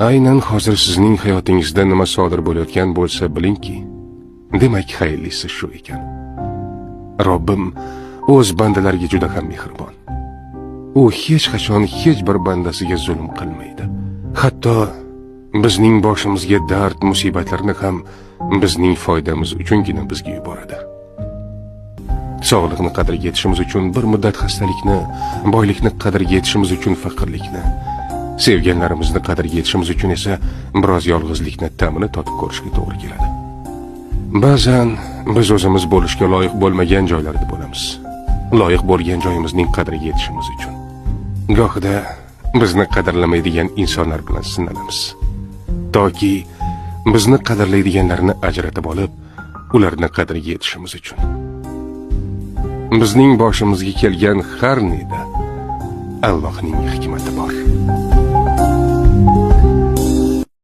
Aynan hozir sizning hayotingizda nima sodir bo'layotgan bo'lsa bilingki, demak xayrlisi shu ekan. Robbim o'z bandalariga juda ham mehribon. U hech qachon hech bir bandasiga zulm qilmaydi. Hatto bizning boshimizga dard, musibatlarni ham bizning foydamiz uchungina bizga yuboradi. Sog'liqni qadriga yetishimiz uchun bir muddat xastalikni, boylikni qadriga yetishimiz uchun faqirlikni, sevganlarimizni qadriga yetishimiz uchun esa biroz yolg'izlikni ta'mini totib ko'rishga to'g'ri keladi. Ba'zan biz o'zimiz bo'lishga loyiq bo'lmagan joylarda bo'lamiz. Loyiq bo'lgan joyimizning qadriga yetishimiz uchun. Gohida bizni qadrlamaydigan insonlar bilan sinalamiz. Toki bizni qadrlaydiganlarni ajratib olib, ularni qadriga yetishimiz uchun. Bizning boshimizga kelgan har neda Allohning hikmati bor.